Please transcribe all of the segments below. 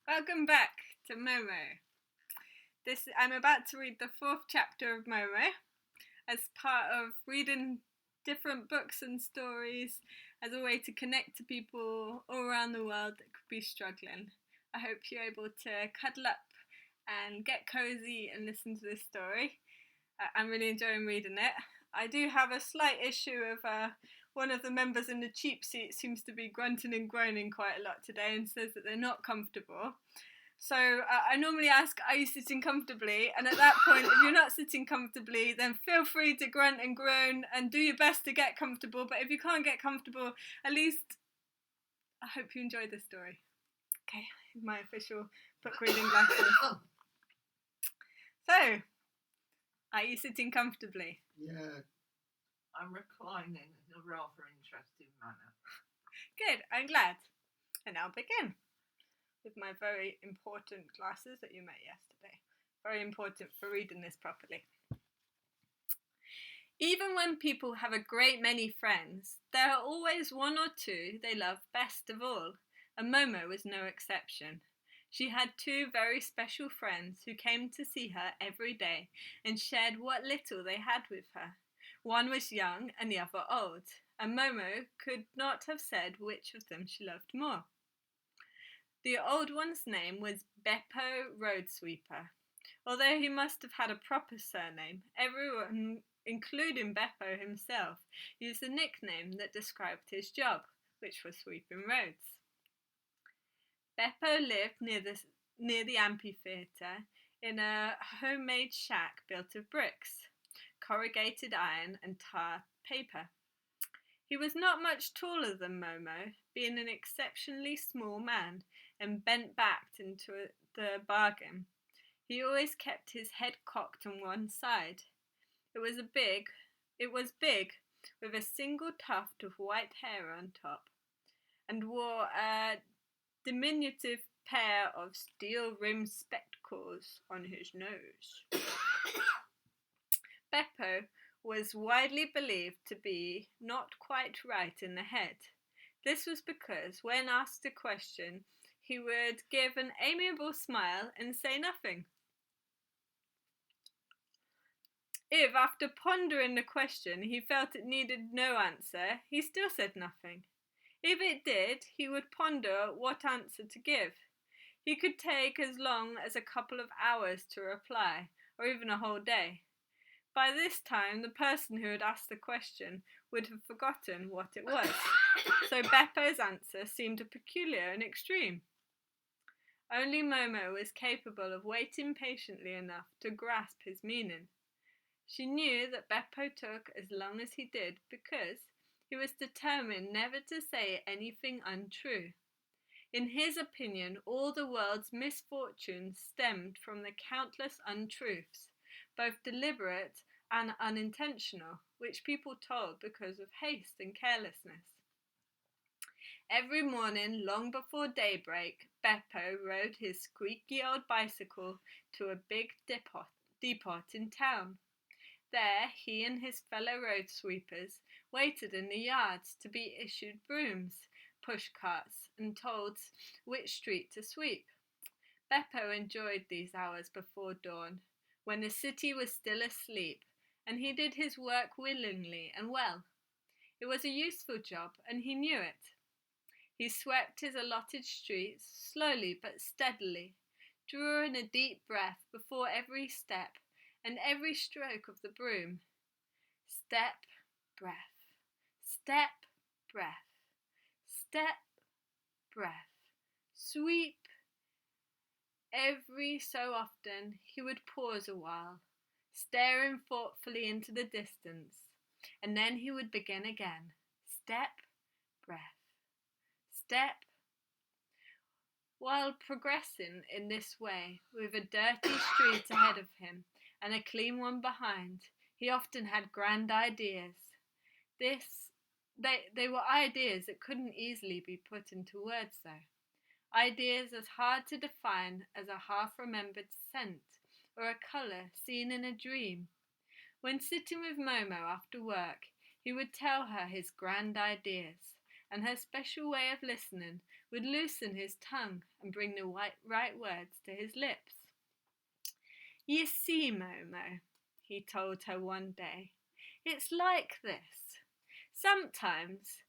Welcome back to MOMO. I'm about to read the fourth chapter of MOMO as part of reading different books and stories as a way to connect to people all around the world that could be struggling. I hope you're able to cuddle up and get cozy and listen to this story. I'm really enjoying reading it. I do have a slight issue of one of the members in the cheap seat seems to be grunting and groaning quite a lot today and says that they're not comfortable. So I normally ask, are you sitting comfortably? And at that point, if you're not sitting comfortably, then feel free to grunt and groan and do your best to get comfortable. But if you can't get comfortable, at least I hope you enjoyed this story. Okay, my official book reading glasses. So, are you sitting comfortably? Yeah. I'm reclining in a rather interesting manner. Good, I'm glad. And I'll begin with my very important glasses that you met yesterday. Very important for reading this properly. Even when people have a great many friends, there are always one or two they love best of all, and Momo was no exception. She had two very special friends who came to see her every day and shared what little they had with her. One was young and the other old, and Momo could not have said which of them she loved more. The old one's name was Beppo Roadsweeper. Although he must have had a proper surname, everyone, including Beppo himself, used a nickname that described his job, which was sweeping roads. Beppo lived near the amphitheatre in a homemade shack built of bricks, corrugated iron and tar paper. He was not much taller than Momo, being an exceptionally small man and bent-backed into the bargain. He always kept his head cocked on one side. It was big, with a single tuft of white hair on top, and wore a diminutive pair of steel-rimmed spectacles on his nose. Beppo was widely believed to be not quite right in the head. This was because when asked a question, he would give an amiable smile and say nothing. If, after pondering the question, he felt it needed no answer, he still said nothing. If it did, he would ponder what answer to give. He could take as long as a couple of hours to reply, or even a whole day. By this time, the person who had asked the question would have forgotten what it was, so Beppo's answer seemed peculiar and extreme. Only Momo was capable of waiting patiently enough to grasp his meaning. She knew that Beppo took as long as he did because he was determined never to say anything untrue. In his opinion, all the world's misfortunes stemmed from the countless untruths, both deliberate and unintentional, which people told because of haste and carelessness. Every morning, long before daybreak, Beppo rode his squeaky old bicycle to a big depot in town. There, he and his fellow road sweepers waited in the yards to be issued brooms, push carts, and told which street to sweep. Beppo enjoyed these hours before dawn, when the city was still asleep, and he did his work willingly and well. It was a useful job, and he knew it. He swept his allotted streets slowly but steadily, drawing a deep breath before every step and every stroke of the broom. Step, breath, step, breath, step, breath, sweep. Every so often he would pause a while, staring thoughtfully into the distance, and then he would begin again. Step, breath, step. While progressing in this way, with a dirty street ahead of him and a clean one behind, he often had grand ideas. They were ideas that couldn't easily be put into words, though. Ideas as hard to define as a half-remembered scent or a colour seen in a dream. When sitting with Momo after work, he would tell her his grand ideas, and her special way of listening would loosen his tongue and bring the right words to his lips. "You see, Momo," he told her one day, "it's like this. Sometimes,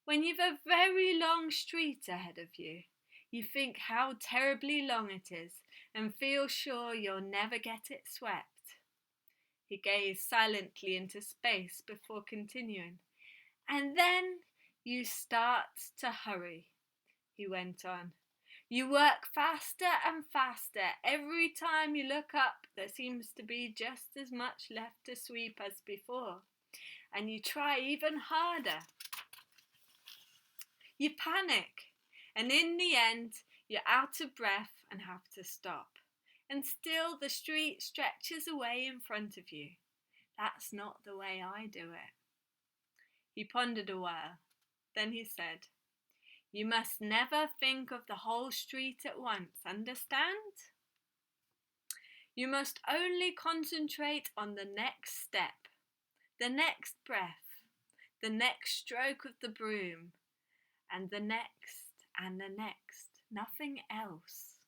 when you've a very long street ahead of you, you think how terribly long it is and feel sure you'll never get it swept." He gazed silently into space before continuing. "And then you start to hurry," he went on. "You work faster and faster. Every time you look up, there seems to be just as much left to sweep as before. And you try even harder. You panic. And in the end, you're out of breath and have to stop. And still the street stretches away in front of you. That's not the way I do it." He pondered a while. Then he said, "You must never think of the whole street at once, understand? You must only concentrate on the next step, the next breath, the next stroke of the broom, and the next, nothing else."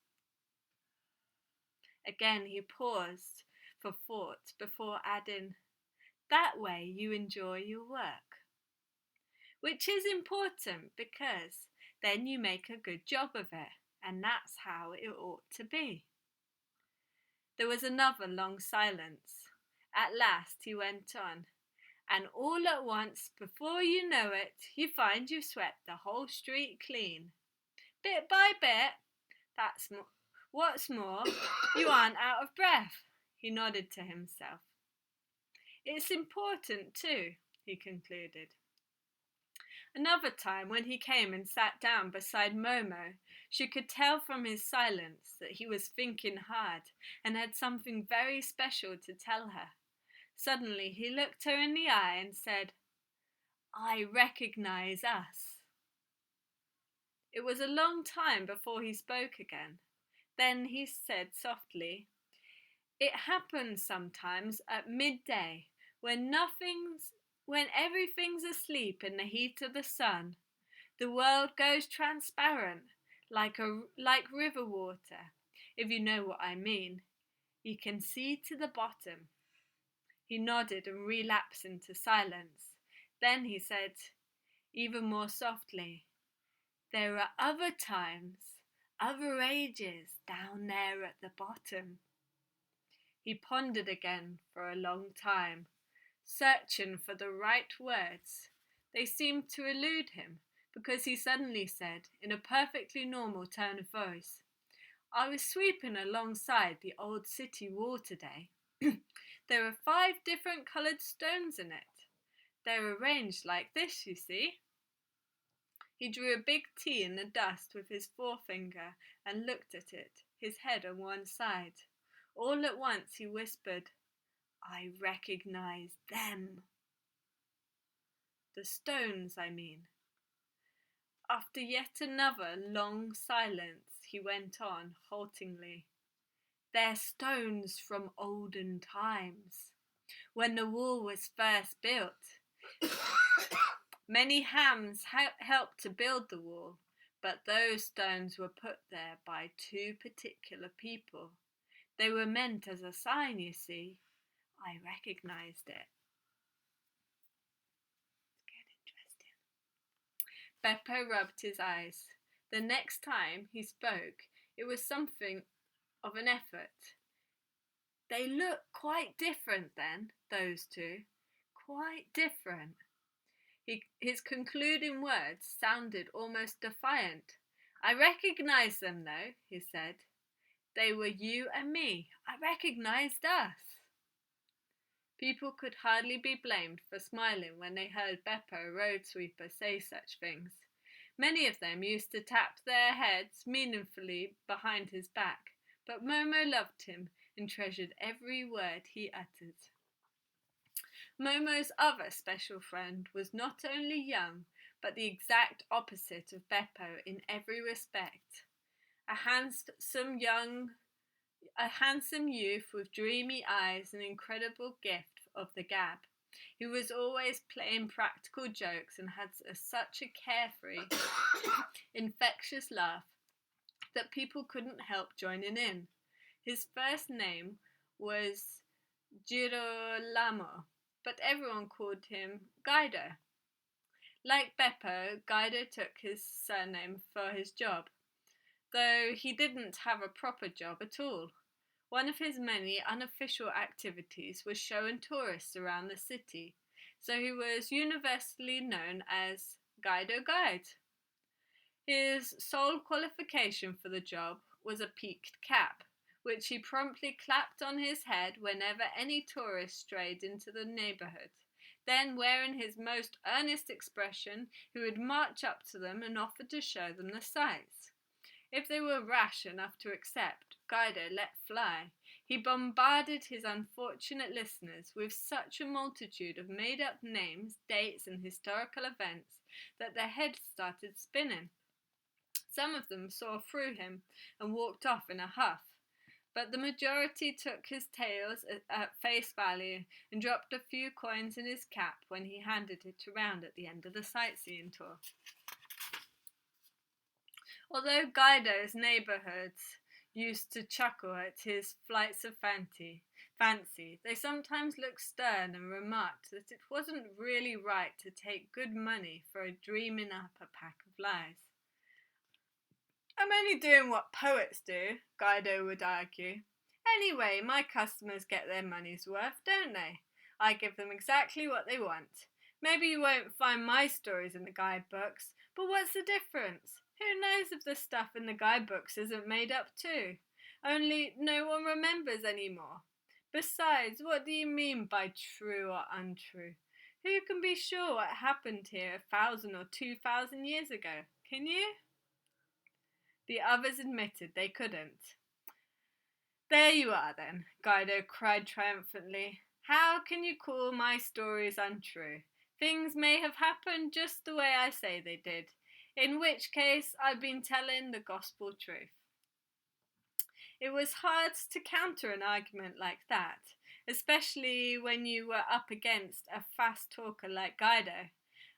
Again he paused for thought before adding, "That way you enjoy your work." Which is important because then you make a good job of it, and that's how it ought to be. There was another long silence. At last he went on, "And all at once, before you know it, you find you've swept the whole street clean. Bit by bit. What's more, you aren't out of breath." He nodded to himself. "It's important too," he concluded. Another time, when he came and sat down beside Momo, she could tell from his silence that he was thinking hard and had something very special to tell her. Suddenly he looked her in the eye and said, "I recognize us." It was a long time before he spoke again. Then he said softly, "It happens sometimes at midday when everything's asleep in the heat of the sun. The world goes transparent, like river water, if you know what I mean. You can see to the bottom." He nodded and relapsed into silence. Then he said, even more softly, "There are other times, other ages down there at the bottom." He pondered again for a long time, searching for the right words. They seemed to elude him, because he suddenly said, in a perfectly normal tone of voice, "I was sweeping alongside the old city wall today. There are 5 different coloured stones in it. They're arranged like this, you see." He drew a big T in the dust with his forefinger and looked at it, his head on one side. All at once he whispered, "I recognize them. The stones, I mean." After yet another long silence, he went on haltingly, "They're stones from olden times, when the wall was first built. Many hands helped to build the wall, but those stones were put there by 2 particular people. They were meant as a sign, you see. I recognized it." It's getting interesting. Beppo rubbed his eyes. The next time he spoke, it was something of an effort. "They look quite different then, those 2. Quite different." His concluding words sounded almost defiant. "I recognized them, though," he said. "They were you and me. I recognized us." People could hardly be blamed for smiling when they heard Beppo, road sweeper, say such things. Many of them used to tap their heads meaningfully behind his back, but Momo loved him and treasured every word he uttered. Momo's other special friend was not only young, but the exact opposite of Beppo in every respect. A handsome youth with dreamy eyes and incredible gift of the gab. He was always playing practical jokes and had such a carefree, infectious laugh that people couldn't help joining in. His first name was Girolamo, but everyone called him Guido. Like Beppo, Guido took his surname for his job, though he didn't have a proper job at all. One of his many unofficial activities was showing tourists around the city, so he was universally known as Guido Guide. His sole qualification for the job was a peaked cap, which he promptly clapped on his head whenever any tourist strayed into the neighbourhood. Then, wearing his most earnest expression, he would march up to them and offer to show them the sights. If they were rash enough to accept, Guido let fly. He bombarded his unfortunate listeners with such a multitude of made-up names, dates, and historical events that their heads started spinning. Some of them saw through him and walked off in a huff, but the majority took his tales at face value and dropped a few coins in his cap when he handed it around at the end of the sightseeing tour. Although Guido's neighbourhoods used to chuckle at his flights of fancy, they sometimes looked stern and remarked that it wasn't really right to take good money for a dreaming up a pack of lies. "I'm only doing what poets do," Guido would argue. "Anyway, my customers get their money's worth, don't they? I give them exactly what they want. Maybe you won't find my stories in the guidebooks, but what's the difference? Who knows if the stuff in the guidebooks isn't made up too? Only no one remembers anymore. Besides, what do you mean by true or untrue? Who can be sure what happened here 1,000 or 2,000 years ago? Can you?" The others admitted they couldn't. "There you are then," Guido cried triumphantly. "How can you call my stories untrue? Things may have happened just the way I say they did, in which case I've been telling the gospel truth." It was hard to counter an argument like that, especially when you were up against a fast talker like Guido.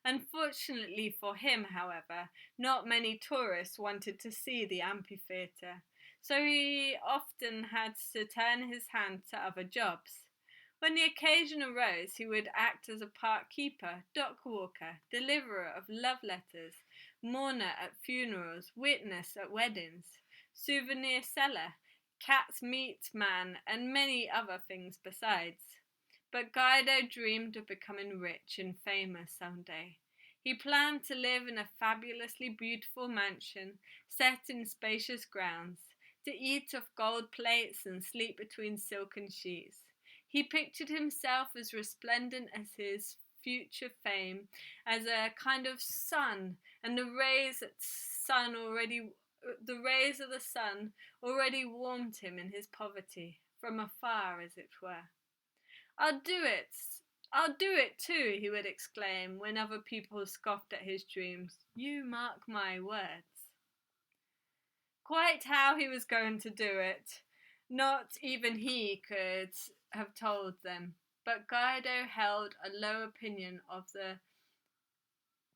Unfortunately for him, however, not many tourists wanted to see the amphitheatre, so he often had to turn his hand to other jobs. When the occasion arose, he would act as a park keeper, dock walker, deliverer of love letters, mourner at funerals, witness at weddings, souvenir seller, cat's meat man, and many other things besides. But Guido dreamed of becoming rich and famous someday. He planned to live in a fabulously beautiful mansion set in spacious grounds, to eat off gold plates and sleep between silken sheets. He pictured himself as resplendent as his future fame, as a kind of sun, and the rays of the sun already warmed him in his poverty, from afar as it were. I'll do it too," he would exclaim when other people scoffed at his dreams. "You mark my words." Quite how he was going to do it, not even he could have told them, but Guido held a low opinion of the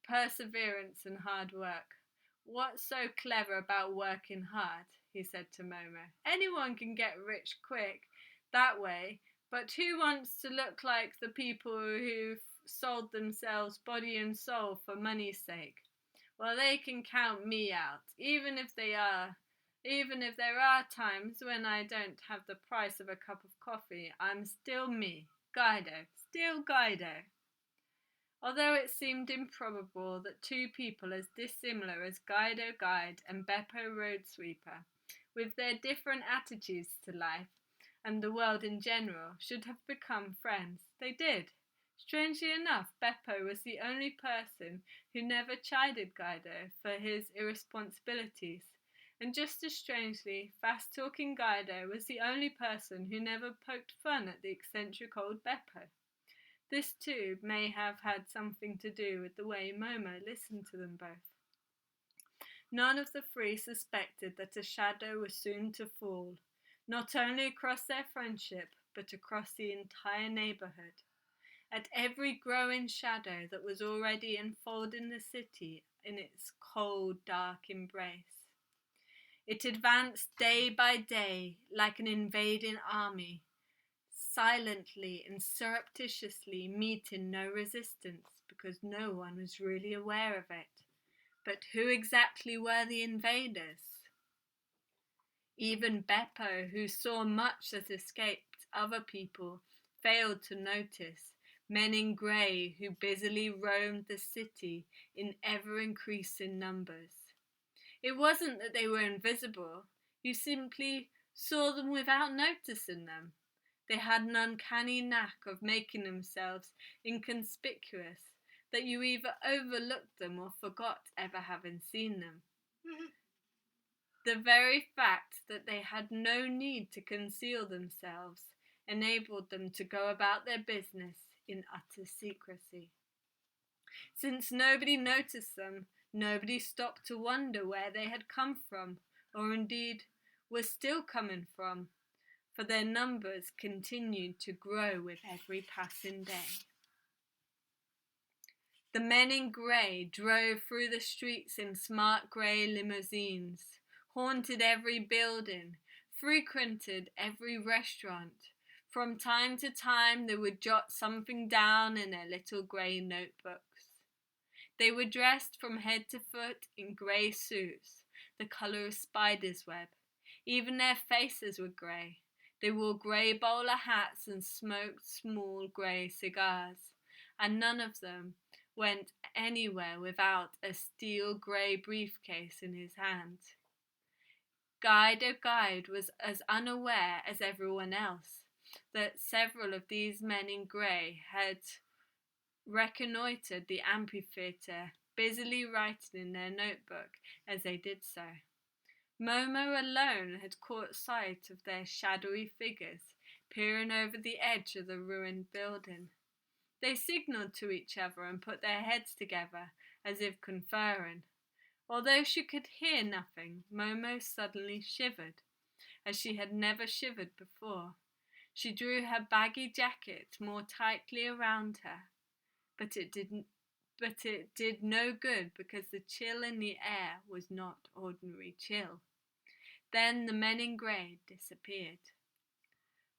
perseverance and hard work. "What's so clever about working hard?" he said to Momo. "Anyone can get rich quick that way, but who wants to look like the people who've sold themselves body and soul for money's sake? Well, they can count me out, even if there are times when I don't have the price of a cup of coffee. I'm still me, Guido, still Guido." Although it seemed improbable that two people as dissimilar as Guido Guide and Beppo Road Sweeper, with their different attitudes to life and the world in general, should have become friends, they did. Strangely enough, Beppo was the only person who never chided Guido for his irresponsibilities, and just as strangely, fast-talking Guido was the only person who never poked fun at the eccentric old Beppo. This too may have had something to do with the way Momo listened to them both. None of the three suspected that a shadow was soon to fall, not only across their friendship, but across the entire neighbourhood. at every growing shadow that was already enfolding the city in its cold, dark embrace. It advanced day by day like an invading army, silently and surreptitiously meeting no resistance because no one was really aware of it. But who exactly were the invaders? Even Beppo, who saw much that escaped other people, failed to notice men in grey who busily roamed the city in ever-increasing numbers. It wasn't that they were invisible, you simply saw them without noticing them. They had an uncanny knack of making themselves inconspicuous, that you either overlooked them or forgot ever having seen them. The very fact that they had no need to conceal themselves enabled them to go about their business in utter secrecy. Since nobody noticed them, nobody stopped to wonder where they had come from, or indeed were still coming from, for their numbers continued to grow with every passing day. The men in grey drove through the streets in smart grey limousines, haunted every building, frequented every restaurant. From time to time they would jot something down in their little grey notebooks. They were dressed from head to foot in grey suits, the colour of spider's web. Even their faces were grey. They wore grey bowler hats and smoked small grey cigars, and none of them went anywhere without a steel grey briefcase in his hand. Guide was as unaware as everyone else that several of these men in grey had reconnoitred the amphitheatre, busily writing in their notebook as they did so. Momo alone had caught sight of their shadowy figures peering over the edge of the ruined building. They signalled to each other and put their heads together as if conferring. Although she could hear nothing, Momo suddenly shivered, as she had never shivered before. She drew her baggy jacket more tightly around her, but it did no good because the chill in the air was not ordinary chill. Then the men in grey disappeared.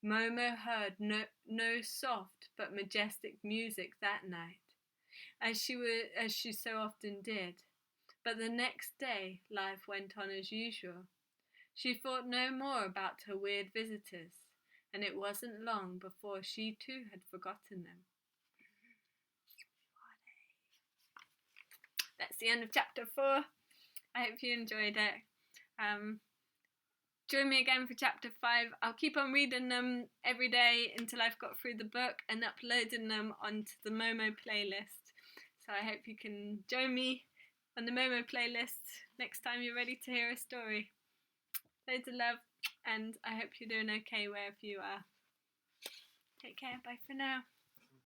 Momo heard no soft but majestic music that night, as she so often did. But the next day life went on as usual. She thought no more about her weird visitors, and it wasn't long before she too had forgotten them. That's the end of chapter 4. I hope you enjoyed it. Join me again for chapter 5. I'll keep on reading them every day until I've got through the book and uploading them onto the MOMO playlist. So I hope you can join me on the MOMO playlist next time you're ready to hear a story. Loads of love, and I hope you're doing okay wherever you are. Take care, bye for now.